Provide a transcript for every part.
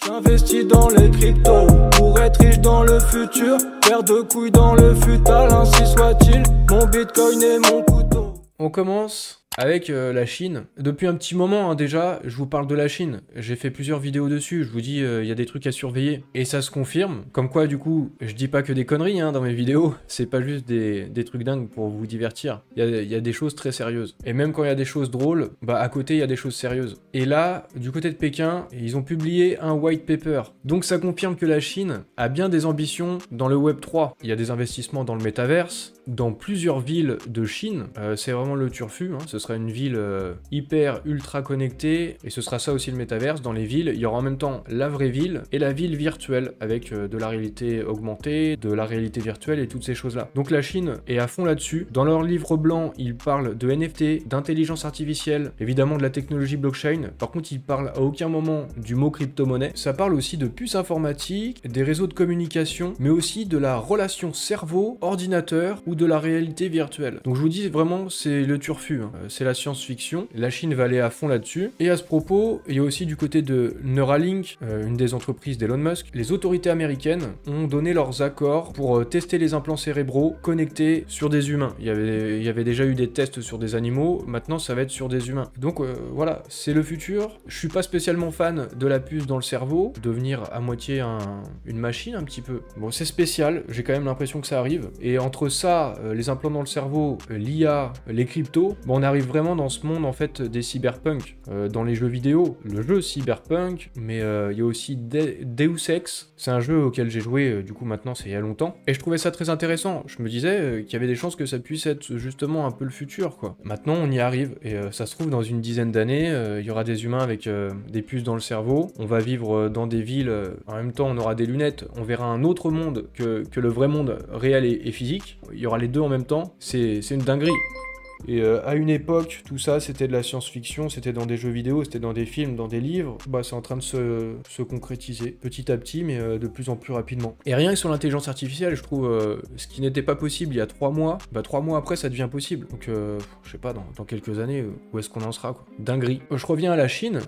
J'investis dans les cryptos pour être riche dans le futur. Paire de couilles dans le futal, ainsi soit-il. Mon bitcoin et mon couteau. On commence avec la Chine. Depuis un petit moment déjà, je vous parle de la Chine. J'ai fait plusieurs vidéos dessus, je vous dis il y a des trucs à surveiller. Et ça se confirme. Comme quoi du coup, je dis pas que des conneries dans mes vidéos. C'est pas juste des trucs dingues pour vous divertir. Il y a des choses très sérieuses. Et même quand il y a des choses drôles, à côté il y a des choses sérieuses. Et là, du côté de Pékin, ils ont publié un white paper. Donc ça confirme que la Chine a bien des ambitions dans le Web 3. Il y a des investissements dans le métaverse, dans plusieurs villes de Chine. C'est vraiment le turfu, ce sera une ville hyper ultra connectée, et ce sera ça aussi le métaverse. Dans les villes, il y aura en même temps la vraie ville et la ville virtuelle, avec de la réalité augmentée, de la réalité virtuelle et toutes ces choses-là. Donc la Chine est à fond là-dessus. Dans leur livre blanc, ils parlent de NFT, d'intelligence artificielle, évidemment de la technologie blockchain. Par contre, ils parlent à aucun moment du mot crypto-monnaie. Ça parle aussi de puces informatiques, des réseaux de communication, mais aussi de la relation cerveau-ordinateur ou de la réalité virtuelle. Donc je vous dis vraiment, c'est le turfu, c'est la science-fiction. La Chine va aller à fond là-dessus. Et à ce propos, il y a aussi du côté de Neuralink, une des entreprises d'Elon Musk, les autorités américaines ont donné leurs accords pour tester les implants cérébraux connectés sur des humains. Il y avait déjà eu des tests sur des animaux, maintenant ça va être sur des humains. Donc voilà, c'est le futur. Je suis pas spécialement fan de la puce dans le cerveau, devenir à moitié une machine un petit peu. Bon, c'est spécial, j'ai quand même l'impression que ça arrive. Et entre ça, les implants dans le cerveau, l'IA, les cryptos, on arrive vraiment dans ce monde en fait des cyberpunk. Dans les jeux vidéo, le jeu cyberpunk, mais il y a aussi Deus Ex, c'est un jeu auquel j'ai joué du coup maintenant c'est il y a longtemps, et je trouvais ça très intéressant. Je me disais qu'il y avait des chances que ça puisse être justement un peu le futur quoi. Maintenant on y arrive, et ça se trouve dans une dizaine d'années, il y aura des humains avec des puces dans le cerveau, on va vivre dans des villes, en même temps on aura des lunettes, on verra un autre monde que le vrai monde réel et physique, il y aura les deux en même temps, c'est une dinguerie. Et à une époque, tout ça, c'était de la science-fiction, c'était dans des jeux vidéo, c'était dans des films, dans des livres. C'est en train de se concrétiser petit à petit, mais de plus en plus rapidement. Et rien que sur l'intelligence artificielle, je trouve, ce qui n'était pas possible il y a 3 mois, 3 mois après, ça devient possible. Donc, je sais pas, dans quelques années, où est-ce qu'on en sera, quoi. Dinguerie. Je reviens à la Chine,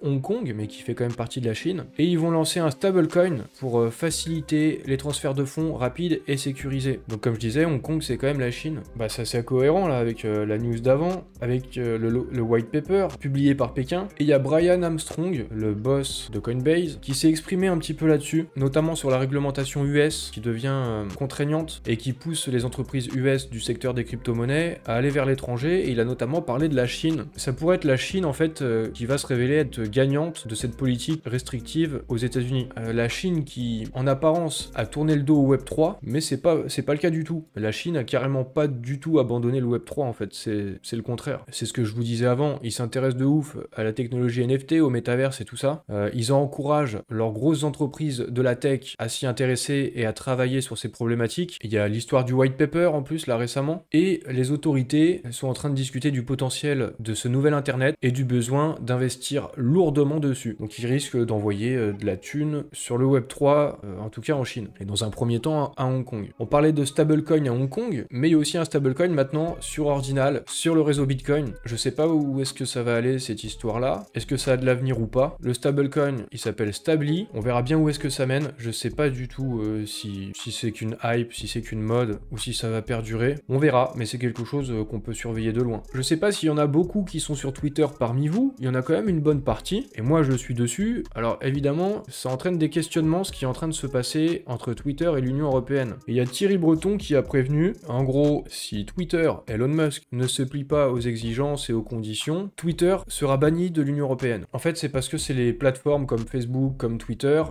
Hong Kong, mais qui fait quand même partie de la Chine, et ils vont lancer un stablecoin pour faciliter les transferts de fonds rapides et sécurisés. Donc, comme je disais, Hong Kong, c'est quand même la Chine. Ça c'est cohérent, là, avec la news d'avant, avec le white paper publié par Pékin. Et il y a Brian Armstrong, le boss de Coinbase, qui s'est exprimé un petit peu là-dessus, notamment sur la réglementation US qui devient contraignante et qui pousse les entreprises US du secteur des crypto-monnaies à aller vers l'étranger. Et il a notamment parlé de la Chine. Ça pourrait être la Chine en fait qui va se révéler être gagnante de cette politique restrictive aux États-Unis. La Chine qui, en apparence, a tourné le dos au Web 3, mais c'est pas le cas du tout. La Chine a carrément pas du tout abandonné le Web 3 en fait, c'est le contraire. C'est ce que je vous disais avant, ils s'intéressent de ouf à la technologie NFT, au métaverse et tout ça. Ils encouragent leurs grosses entreprises de la tech à s'y intéresser et à travailler sur ces problématiques. Il y a l'histoire du white paper en plus là récemment, et les autorités sont en train de discuter du potentiel de ce nouvel internet et du besoin d'investir lourdement dessus. Donc ils risquent d'envoyer de la thune sur le Web 3, en tout cas en Chine, et dans un premier temps à Hong Kong. On parlait de stablecoin à Hong Kong, mais il y a aussi un stablecoin maintenant sur Ordinal, sur le réseau Bitcoin. Je sais pas où est-ce que ça va aller cette histoire-là. Est-ce que ça a de l'avenir ou pas? Le stablecoin, il s'appelle Stably. On verra bien où est-ce que ça mène. Je sais pas du tout si c'est qu'une hype, si c'est qu'une mode, ou si ça va perdurer. On verra, mais c'est quelque chose qu'on peut surveiller de loin. Je sais pas s'il y en a beaucoup qui sont sur Twitter parmi vous. Il y en a quand même une bonne partie, et moi je suis dessus. Alors évidemment, ça entraîne des questionnements, ce qui est en train de se passer entre Twitter et l'Union Européenne. Et il y a Thierry Breton qui a prévenu, en gros, si Twitter, Elon Musk, ne se plie pas aux exigences et aux conditions, Twitter sera banni de l'Union Européenne. En fait, c'est parce que c'est les plateformes comme Facebook, comme Twitter,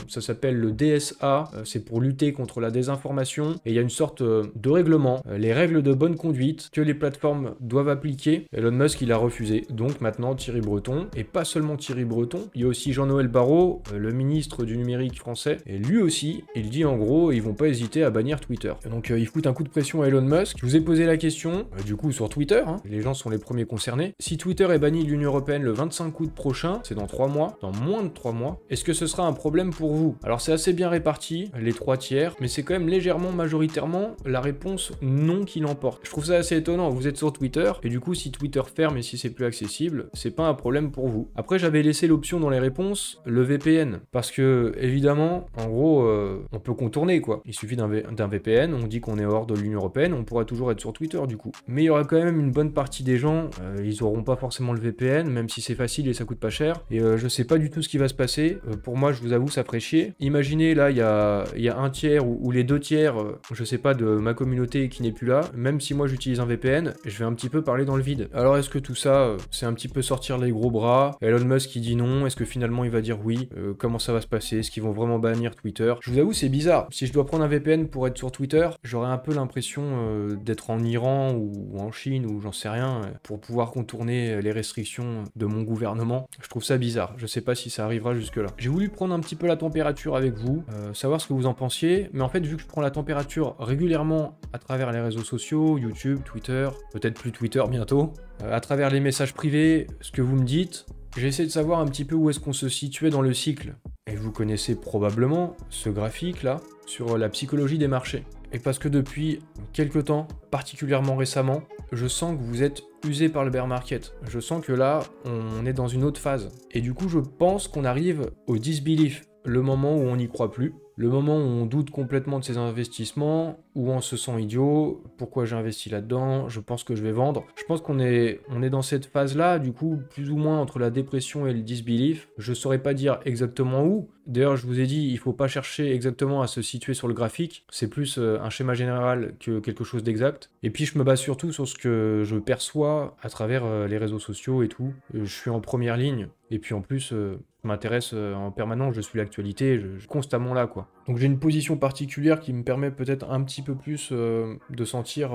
ça s'appelle le DSA, c'est pour lutter contre la désinformation, et il y a une sorte de règlement, les règles de bonne conduite que les plateformes doivent appliquer. Elon Musk, il a refusé. Donc maintenant, Thierry Breton, et pas seulement Thierry Breton, il y a aussi Jean-Noël Barrot, le ministre du numérique français, et lui aussi, il dit en gros, ils vont pas hésiter à bannir Twitter. Et donc, il fout un coup de pression à Elon Musk. Je vous ai posé la question question, du coup sur Twitter, hein, les gens sont les premiers concernés. Si Twitter est banni de l'Union Européenne le 25 août prochain, c'est dans 3 mois, dans moins de 3 mois, est-ce que ce sera un problème pour vous? Alors c'est assez bien réparti, les 3 tiers, mais c'est quand même légèrement majoritairement la réponse non qui l'emporte. Je trouve ça assez étonnant, vous êtes sur Twitter, et du coup si Twitter ferme et si c'est plus accessible, c'est pas un problème pour vous. Après j'avais laissé l'option dans les réponses, le VPN, parce que évidemment, en gros, on peut contourner quoi. Il suffit d'un VPN, on dit qu'on est hors de l'Union Européenne, on pourra toujours être sur Twitter du coup. Mais il y aura quand même une bonne partie des gens, ils auront pas forcément le VPN, même si c'est facile et ça coûte pas cher. Et je sais pas du tout ce qui va se passer. Pour moi, je vous avoue, ça ferait chier. Imaginez là, il y a un tiers ou les 2 tiers, je sais pas, de ma communauté qui n'est plus là. Même si moi j'utilise un VPN, je vais un petit peu parler dans le vide. Alors est-ce que tout ça, c'est un petit peu sortir les gros bras? Elon Musk qui dit non, est-ce que finalement il va dire oui? Comment ça va se passer? Est-ce qu'ils vont vraiment bannir Twitter? Je vous avoue, c'est bizarre. Si je dois prendre un VPN pour être sur Twitter, j'aurais un peu l'impression d'être en Iran ou en Chine ou j'en sais rien, pour pouvoir contourner les restrictions de mon gouvernement. Je trouve ça bizarre. Je sais pas si ça arrivera jusque-là. J'ai voulu prendre un petit peu la température avec vous, savoir ce que vous en pensiez, mais en fait, vu que je prends la température régulièrement à travers les réseaux sociaux, YouTube, Twitter, peut-être plus Twitter bientôt, à travers les messages privés, ce que vous me dites, j'ai essayé de savoir un petit peu où est-ce qu'on se situait dans le cycle. Et vous connaissez probablement ce graphique-là sur la psychologie des marchés. Et parce que depuis quelques temps, particulièrement récemment, je sens que vous êtes usé par le bear market. Je sens que là, on est dans une autre phase. Et du coup, je pense qu'on arrive au disbelief, le moment où on n'y croit plus, le moment où on doute complètement de ses investissements, où on se sent idiot, pourquoi j'ai investi là-dedans, je pense que je vais vendre. Je pense qu'on est dans cette phase-là, du coup, plus ou moins entre la dépression et le disbelief. Je saurais pas dire exactement où. D'ailleurs, je vous ai dit, il faut pas chercher exactement à se situer sur le graphique. C'est plus un schéma général que quelque chose d'exact. Et puis, je me base surtout sur ce que je perçois à travers les réseaux sociaux et tout. Je suis en première ligne. Et puis en plus, je m'intéresse en permanence, je suis l'actualité, je suis constamment là, quoi. Donc j'ai une position particulière qui me permet peut-être un petit peu plus de sentir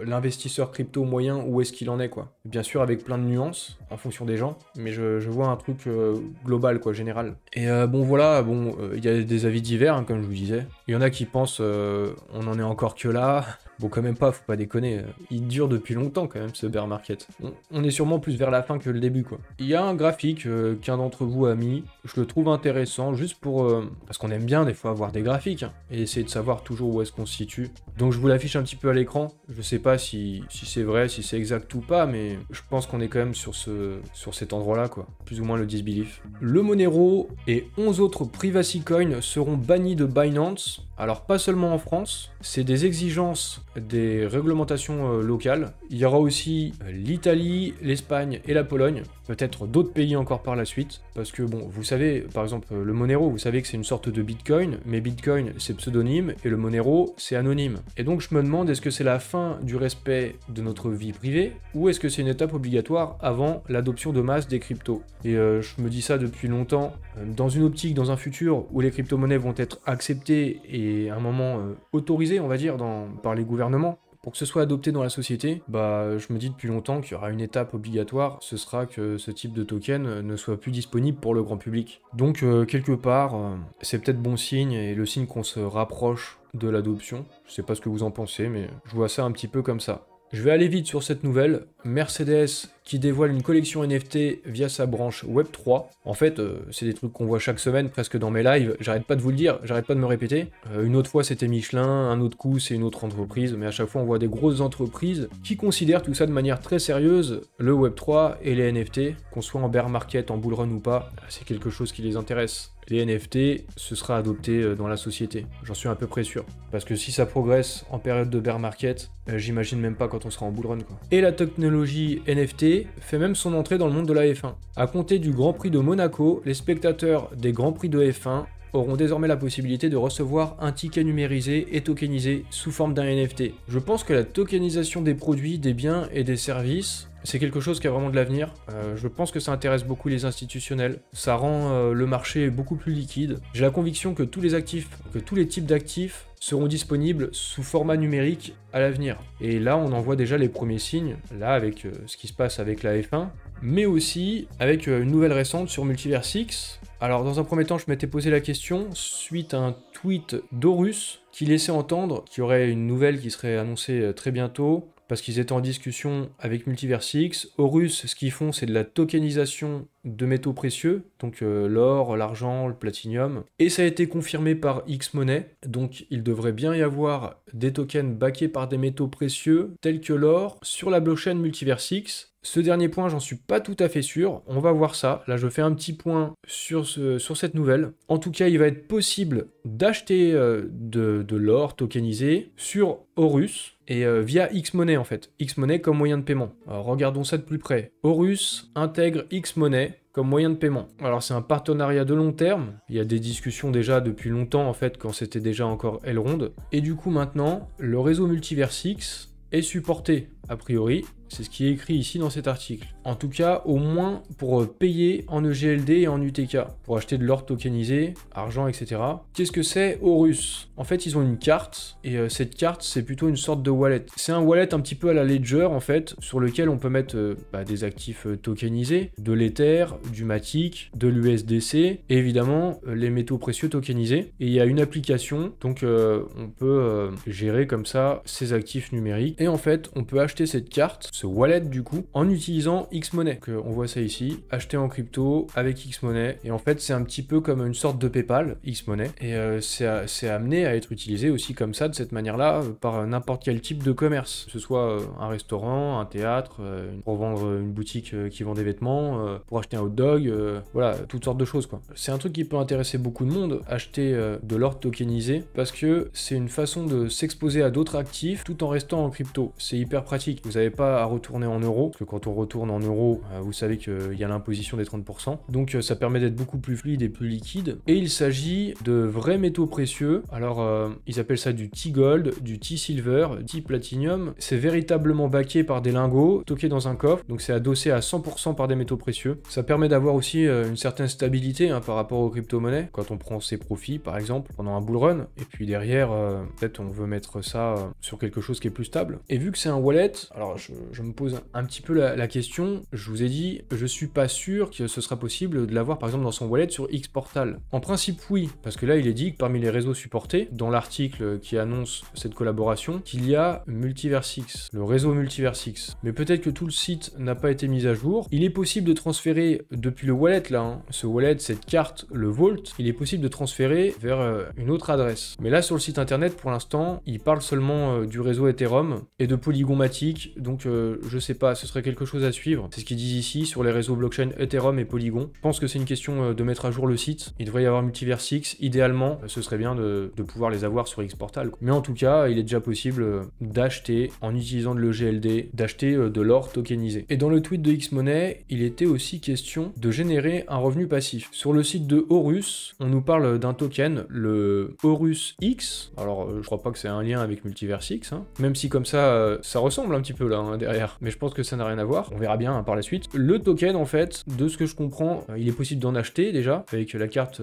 l'investisseur crypto moyen, où est-ce qu'il en est, quoi. Bien sûr avec plein de nuances, en fonction des gens, mais je vois un truc global, quoi, général. Et bon voilà, il y a des avis divers, hein, comme je vous disais. Il y en a qui pensent on en est encore que là. Bon, quand même pas, faut pas déconner. Il dure depuis longtemps quand même ce bear market. On est sûrement plus vers la fin que le début, quoi. Il y a un graphique qu'un d'entre vous a mis. Je le trouve intéressant juste pour... parce qu'on aime bien des fois avoir des graphiques, hein, et essayer de savoir toujours où est-ce qu'on se situe. Donc je vous l'affiche un petit peu à l'écran. Je sais pas si c'est vrai, si c'est exact ou pas, mais je pense qu'on est quand même sur cet endroit-là, quoi. Plus ou moins le disbelief. Le Monero et 11 autres privacy coins seront bannis de Binance. Alors pas seulement en France, c'est des exigences des réglementations locales. Il y aura aussi l'Italie, l'Espagne et la Pologne, peut-être d'autres pays encore par la suite, parce que bon, vous savez, par exemple le Monero, vous savez que c'est une sorte de Bitcoin, mais Bitcoin c'est pseudonyme et le Monero c'est anonyme. Et donc je me demande, est-ce que c'est la fin du respect de notre vie privée, ou est-ce que c'est une étape obligatoire avant l'adoption de masse des cryptos? Et je me dis ça depuis longtemps, dans une optique, dans un futur où les crypto-monnaies vont être acceptées et à un moment autorisées, on va dire, par les gouvernements, pour que ce soit adopté dans la société, bah je me dis depuis longtemps qu'il y aura une étape obligatoire, ce sera que ce type de token ne soit plus disponible pour le grand public. Donc quelque part, c'est peut-être bon signe, et le signe qu'on se rapproche de l'adoption. Je sais pas ce que vous en pensez, mais je vois ça un petit peu comme ça. Je vais aller vite sur cette nouvelle. Mercedes qui dévoile une collection NFT via sa branche Web3. En fait, c'est des trucs qu'on voit chaque semaine, presque dans mes lives. J'arrête pas de vous le dire, j'arrête pas de me répéter. Une autre fois, c'était Michelin, un autre coup, c'est une autre entreprise. Mais à chaque fois, on voit des grosses entreprises qui considèrent tout ça de manière très sérieuse, le Web3 et les NFT. Qu'on soit en bear market, en bull run ou pas, c'est quelque chose qui les intéresse. Les NFT, ce sera adopté dans la société, j'en suis à peu près sûr. Parce que si ça progresse en période de bear market, j'imagine même pas quand on sera en bull run, quoi. Et la technologie NFT fait même son entrée dans le monde de la F1. À compter du Grand Prix de Monaco, les spectateurs des Grands Prix de F1 auront désormais la possibilité de recevoir un ticket numérisé et tokenisé sous forme d'un NFT. Je pense que la tokenisation des produits, des biens et des services, c'est quelque chose qui a vraiment de l'avenir. Je pense que ça intéresse beaucoup les institutionnels. Ça rend le marché beaucoup plus liquide. J'ai la conviction que tous les types d'actifs seront disponibles sous format numérique à l'avenir. Et là, on en voit déjà les premiers signes, là, avec ce qui se passe avec la F1, mais aussi avec une nouvelle récente sur Multiversix. Alors, dans un premier temps, je m'étais posé la question, suite à un tweet d'Horus, qui laissait entendre qu'il y aurait une nouvelle qui serait annoncée très bientôt, parce qu'ils étaient en discussion avec Multiversix. Horus, ce qu'ils font, c'est de la tokenisation de métaux précieux, donc l'or, l'argent, le platinium, et ça a été confirmé par X-Money, donc il devrait bien y avoir des tokens backés par des métaux précieux, tels que l'or, sur la blockchain Multiversix. Ce dernier point, j'en suis pas tout à fait sûr, on va voir ça. Là, je fais un petit point sur cette nouvelle. En tout cas, il va être possible d'acheter de l'or tokenisé sur Horus, et via X-Money en fait. X-Money comme moyen de paiement. Alors, regardons ça de plus près. Horus intègre X-Money comme moyen de paiement. Alors c'est un partenariat de long terme, il y a des discussions déjà depuis longtemps en fait, quand c'était déjà encore Elrond, et du coup maintenant, le réseau Multiversix est supporté, a priori, c'est ce qui est écrit ici dans cet article. En tout cas, au moins pour payer en EGLD et en UTK, pour acheter de l'or tokenisé, argent, etc. Qu'est-ce que c'est Horus? En fait, ils ont une carte, et cette carte, c'est plutôt une sorte de wallet. C'est un wallet un petit peu à la Ledger, en fait, sur lequel on peut mettre des actifs tokenisés, de l'Ether, du Matic, de l'USDC, et évidemment, les métaux précieux tokenisés. Et il y a une application, donc on peut gérer comme ça ces actifs numériques. Et en fait, on peut acheter cette carte, ce wallet du coup, en utilisant X-Money. On voit ça ici, acheter en crypto avec X-Money. Et en fait, c'est un petit peu comme une sorte de PayPal, X-Money. Et c'est amené à être utilisé aussi comme ça, de cette manière-là, par n'importe quel type de commerce. Que ce soit un restaurant, un théâtre, pour vendre une boutique qui vend des vêtements, pour acheter un hot dog, voilà, toutes sortes de choses quoi. C'est un truc qui peut intéresser beaucoup de monde, acheter de l'or tokenisé, parce que c'est une façon de s'exposer à d'autres actifs tout en restant en crypto. C'est hyper pratique. Vous n'avez pas à retourner en euros, parce que quand on retourne en euros, vous savez qu'il y a l'imposition des 30%. Donc ça permet d'être beaucoup plus fluide et plus liquide. Et il s'agit de vrais métaux précieux. Alors ils appellent ça du T-Gold, du T-Silver, T-Platinum. C'est véritablement backé par des lingots, stockés dans un coffre. Donc c'est adossé à 100% par des métaux précieux. Ça permet d'avoir aussi une certaine stabilité par rapport aux crypto-monnaies. Quand on prend ses profits, par exemple, pendant un bull run. Et puis derrière, peut-être on veut mettre ça sur quelque chose qui est plus stable. Et vu que c'est un wallet, alors je me pose un petit peu la question, je vous ai dit, je suis pas sûr que ce sera possible de l'avoir par exemple dans son wallet sur Xportal. En principe oui, parce que là il est dit que parmi les réseaux supportés, dans l'article qui annonce cette collaboration, qu'il y a Multiversix, le réseau Multiversix. Mais peut-être que tout le site n'a pas été mis à jour. Il est possible de transférer depuis le wallet là, ce wallet, cette carte, le Vault, il est possible de transférer vers une autre adresse. Mais là sur le site internet pour l'instant, il parle seulement du réseau Ethereum et de Polygon Matic, donc je sais pas, ce serait quelque chose à suivre. C'est ce qu'ils disent ici sur les réseaux blockchain Ethereum et Polygon. Je pense que c'est une question de mettre à jour le site. Il devrait y avoir Multiversix. Idéalement, ce serait bien de pouvoir les avoir sur Xportal. Mais en tout cas, il est déjà possible d'acheter, en utilisant de l'EGLD, d'acheter de l'or tokenisé. Et dans le tweet de X-Money, il était aussi question de générer un revenu passif. Sur le site de Horus, on nous parle d'un token, le Horus X. Alors, je crois pas que c'est un lien avec Multiversix, même si comme ça, ça ressemble un petit peu là, derrière. Mais je pense que ça n'a rien à voir. On verra bien par la suite. Le token, en fait, de ce que je comprends, il est possible d'en acheter déjà, avec la carte,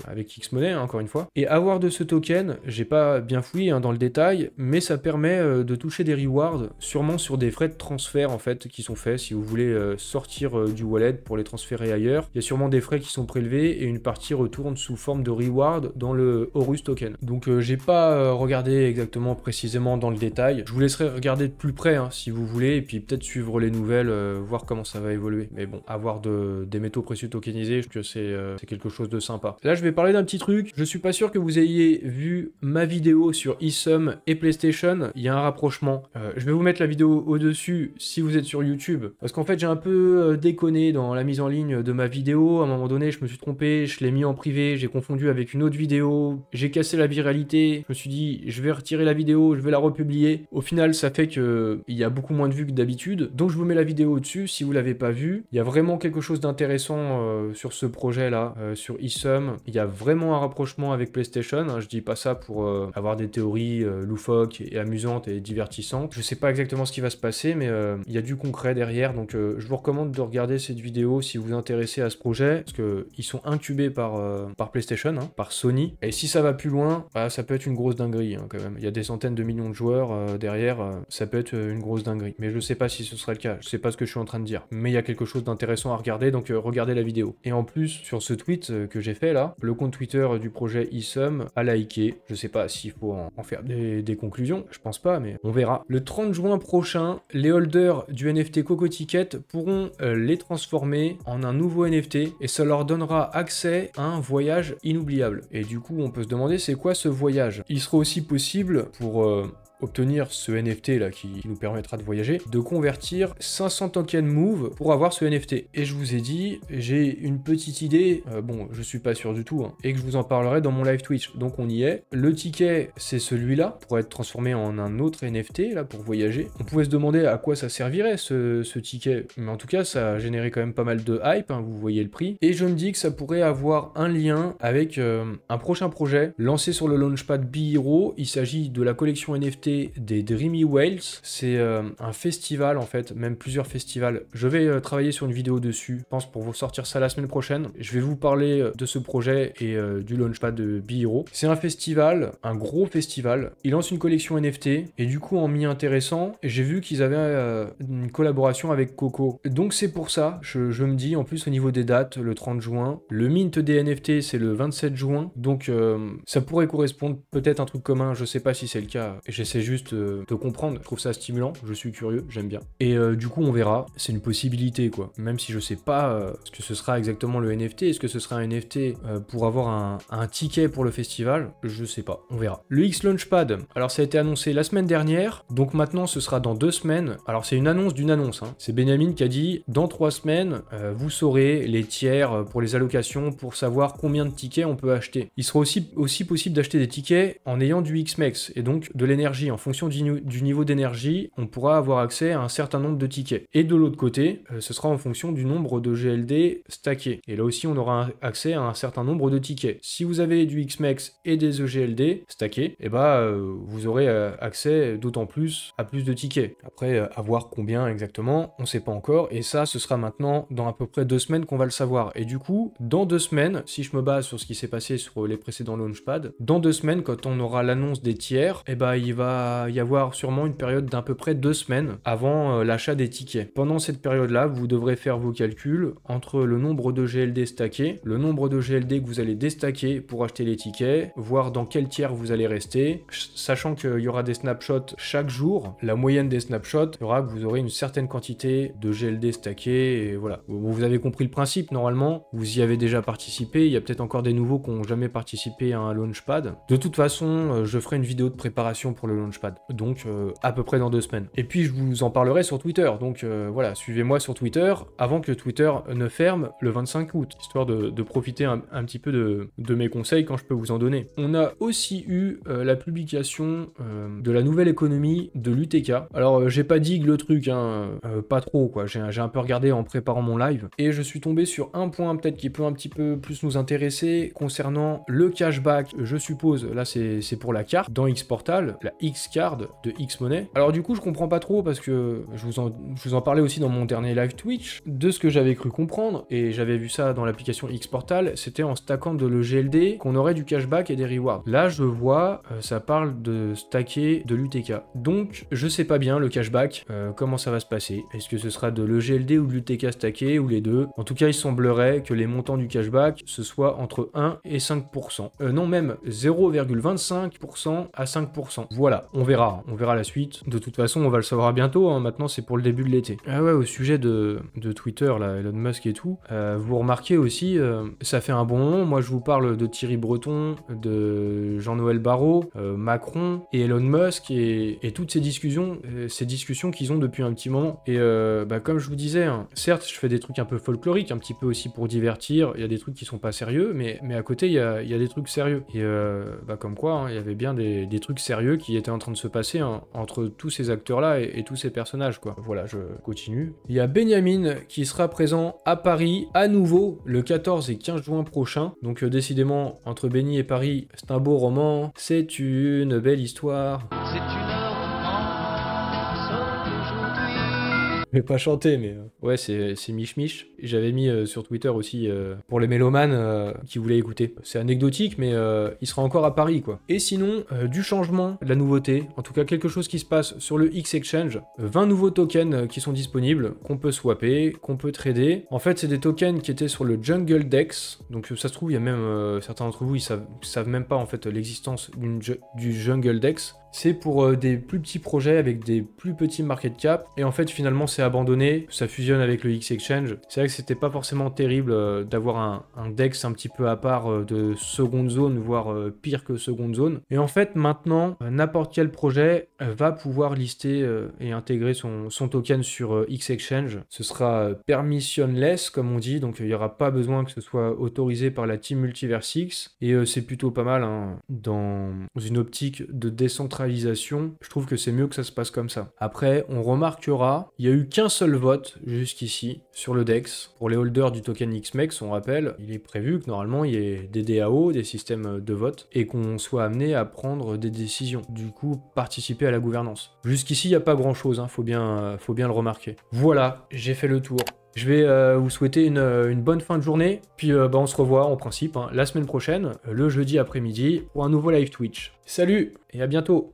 avec X-Money, encore une fois. Et avoir de ce token, j'ai pas bien fouillé dans le détail, mais ça permet de toucher des rewards, sûrement sur des frais de transfert, en fait, qui sont faits si vous voulez sortir du wallet pour les transférer ailleurs. Il y a sûrement des frais qui sont prélevés et une partie retourne sous forme de reward dans le Horus token. Donc j'ai pas regardé exactement précisément dans le détail. Je vous laisserai regarder de plus près si vous voulez, et puis peut-être suivre les nouvelles, voir comment ça va évoluer. Mais bon, avoir des métaux précieux tokenisés, je trouve que c'est quelque chose de sympa. Là, je vais parler d'un petit truc. Je suis pas sûr que vous ayez vu ma vidéo sur eSum et PlayStation. Il y a un rapprochement. Je vais vous mettre la vidéo au-dessus si vous êtes sur YouTube. Parce qu'en fait, j'ai un peu déconné dans la mise en ligne de ma vidéo. À un moment donné, je me suis trompé, je l'ai mis en privé, j'ai confondu avec une autre vidéo, j'ai cassé la viralité. Je me suis dit, je vais retirer la vidéo, je vais la republier. Au final, ça fait que il y a beaucoup moins de vues que d'habitude. Donc je vous mets la vidéo au-dessus si vous l'avez pas vue. Il y a vraiment quelque chose d'intéressant sur ce projet-là, sur eSum. Il y a vraiment un rapprochement avec PlayStation. Je dis pas ça pour avoir des théories loufoques et amusantes et divertissantes. Je sais pas exactement ce qui va se passer, mais il y a du concret derrière. Donc je vous recommande de regarder cette vidéo si vous vous intéressez à ce projet, parce que ils sont incubés par PlayStation, par Sony. Et si ça va plus loin, ça peut être une grosse dinguerie quand même. Il y a des centaines de millions de joueurs derrière, ça peut être une grosse dinguerie. Mais je sais pas si ce sera le cas. Je sais pas ce que je suis en train de dire. Mais il y a quelque chose d'intéressant à regarder, donc regardez la vidéo. Et en plus, sur ce tweet que j'ai fait là, le compte Twitter du projet eSum a liké. Je sais pas s'il faut en faire des conclusions, je pense pas, mais on verra. Le 30 juin prochain, les holders du NFT Coco Ticket pourront les transformer en un nouveau NFT et ça leur donnera accès à un voyage inoubliable. Et du coup, on peut se demander c'est quoi ce voyage? Il sera aussi possible pour obtenir ce NFT là qui nous permettra de voyager, de convertir 500 tokens Move pour avoir ce NFT. Et je vous ai dit, j'ai une petite idée, bon je suis pas sûr du tout, hein, et que je vous en parlerai dans mon live Twitch, donc on y est. Le ticket c'est celui-là, pour être transformé en un autre NFT là pour voyager. On pouvait se demander à quoi ça servirait ce ticket, mais en tout cas ça a généré quand même pas mal de hype, hein, vous voyez le prix, et je me dis que ça pourrait avoir un lien avec un prochain projet lancé sur le launchpad BeHero. Il s'agit de la collection NFT des Dreamy Whales. C'est un festival en fait, même plusieurs festivals. Je vais travailler sur une vidéo dessus, je pense pour vous sortir ça la semaine prochaine. Je vais vous parler de ce projet et du launchpad de BeHero. C'est un festival, un gros festival. Ils lancent une collection NFT et du coup en m'y intéressant, j'ai vu qu'ils avaient une collaboration avec Coco. Donc c'est pour ça, je me dis en plus au niveau des dates, le 30 juin, le mint des NFT c'est le 27 juin, donc ça pourrait correspondre peut-être un truc commun, je sais pas si c'est le cas. J'essaie juste de comprendre, je trouve ça stimulant, je suis curieux, j'aime bien. Et du coup on verra, c'est une possibilité quoi, même si je sais pas ce que ce sera exactement le NFT, est-ce que ce sera un NFT pour avoir un ticket pour le festival, je sais pas, on verra. Le X Launchpad, alors ça a été annoncé la semaine dernière, donc maintenant ce sera dans 2 semaines, alors c'est une annonce d'une annonce, hein. C'est Benjamin qui a dit, dans 3 semaines, vous saurez les tiers pour les allocations, pour savoir combien de tickets on peut acheter. Il sera aussi possible d'acheter des tickets en ayant du XMEX, et donc de l'énergie. En fonction du niveau d'énergie, on pourra avoir accès à un certain nombre de tickets. Et de l'autre côté, ce sera en fonction du nombre de GLD stackés. Et là aussi, on aura accès à un certain nombre de tickets. Si vous avez du XMEX et des EGLD stackés, et vous aurez accès d'autant plus à plus de tickets. Après, à voir combien exactement, on sait pas encore. Et ça, ce sera maintenant dans à peu près 2 semaines qu'on va le savoir. Et du coup, dans 2 semaines, si je me base sur ce qui s'est passé sur les précédents launchpads, dans 2 semaines, quand on aura l'annonce des tiers, il va y avoir sûrement une période d'à peu près 2 semaines avant l'achat des tickets. Pendant cette période-là, vous devrez faire vos calculs entre le nombre de GLD stackés, le nombre de GLD que vous allez déstacker pour acheter les tickets, voir dans quel tiers vous allez rester, sachant qu'il y aura des snapshots chaque jour. La moyenne des snapshots fera que vous aurez une certaine quantité de GLD stackés, et voilà. Vous avez compris le principe, normalement, vous y avez déjà participé, il y a peut-être encore des nouveaux qui n'ont jamais participé à un launchpad. De toute façon, je ferai une vidéo de préparation pour le launchpad, donc à peu près dans 2 semaines. Et puis je vous en parlerai sur Twitter, donc voilà, suivez-moi sur Twitter avant que Twitter ne ferme le 25 août, histoire de profiter un petit peu de mes conseils quand je peux vous en donner. On a aussi eu la publication de la nouvelle économie de l'UTK. Alors j'ai pas dit le truc, hein, pas trop quoi, j'ai un peu regardé en préparant mon live, et je suis tombé sur un point peut-être qui peut un petit peu plus nous intéresser concernant le cashback, je suppose, là c'est pour la carte, dans Xportal, la X-Card de X-Money. Alors du coup je comprends pas trop parce que je vous en parlais aussi dans mon dernier live Twitch, de ce que j'avais cru comprendre, et j'avais vu ça dans l'application Xportal, c'était en stackant de l'EGLD qu'on aurait du cashback et des rewards. Là je vois, ça parle de stacker de l'UTK. Donc je sais pas bien le cashback, comment ça va se passer. Est-ce que ce sera de l'EGLD ou de l'UTK stacké ou les deux? En tout cas il semblerait que les montants du cashback ce soit entre 1 et 5%. Non, même 0,25% à 5%. Voilà, on verra la suite. De toute façon, on va le savoir bientôt, hein. Maintenant c'est pour le début de l'été. Ah ouais, au sujet de Twitter, là, Elon Musk et tout, vous remarquez aussi, ça fait un bon moment, moi je vous parle de Thierry Breton, de Jean-Noël Barrot, Macron et Elon Musk et toutes ces discussions qu'ils ont depuis un petit moment. Et comme je vous disais, hein, certes je fais des trucs un peu folkloriques, un petit peu aussi pour divertir, il y a des trucs qui sont pas sérieux, mais à côté il y a des trucs sérieux. Et comme quoi, hein, il y avait bien des trucs sérieux qui étaient en train de se passer, hein, entre tous ces acteurs-là et tous ces personnages, quoi. Voilà, je continue. Il y a Benjamin qui sera présent à Paris, à nouveau, le 14 et 15 juin prochain. Donc décidément, entre Benny et Paris, c'est un beau roman, c'est une belle histoire. C'est une romance aujourd'hui. Je vais pas chanter, mais Ouais, c'est Mich Mich. J'avais mis sur Twitter aussi pour les mélomanes qui voulaient écouter. C'est anecdotique, mais il sera encore à Paris, quoi. Et sinon, du changement, de la nouveauté, en tout cas quelque chose qui se passe sur le X-Exchange. 20 nouveaux tokens qui sont disponibles, qu'on peut swapper, qu'on peut trader. En fait, c'est des tokens qui étaient sur le Jungle Dex. Donc ça se trouve, il y a même certains d'entre vous, ils savent même pas en fait l'existence du Jungle Dex. C'est pour des plus petits projets avec des plus petits market cap. Et en fait, finalement, c'est abandonné. Ça fusionne avec le X-Exchange. C'est vrai que c'était pas forcément terrible d'avoir un DEX un petit peu à part de seconde zone, voire pire que seconde zone. Et en fait, maintenant, n'importe quel projet va pouvoir lister et intégrer son token sur X-Exchange. Ce sera permissionless, comme on dit. Donc, il n'y aura pas besoin que ce soit autorisé par la team Multiverse X. Et c'est plutôt pas mal hein, dans une optique de décentralisation. Je trouve que c'est mieux que ça se passe comme ça. Après, on remarquera, il n'y a eu qu'un seul vote jusqu'ici sur le DEX. Pour les holders du token XMEX, on rappelle, il est prévu que normalement il y ait des DAO, des systèmes de vote, et qu'on soit amené à prendre des décisions. Du coup, participer à la gouvernance. Jusqu'ici, il n'y a pas grand-chose, hein, faut bien le remarquer. Voilà, j'ai fait le tour. Je vais vous souhaiter une bonne fin de journée, puis on se revoit en principe hein, la semaine prochaine, le jeudi après-midi, pour un nouveau live Twitch. Salut et à bientôt!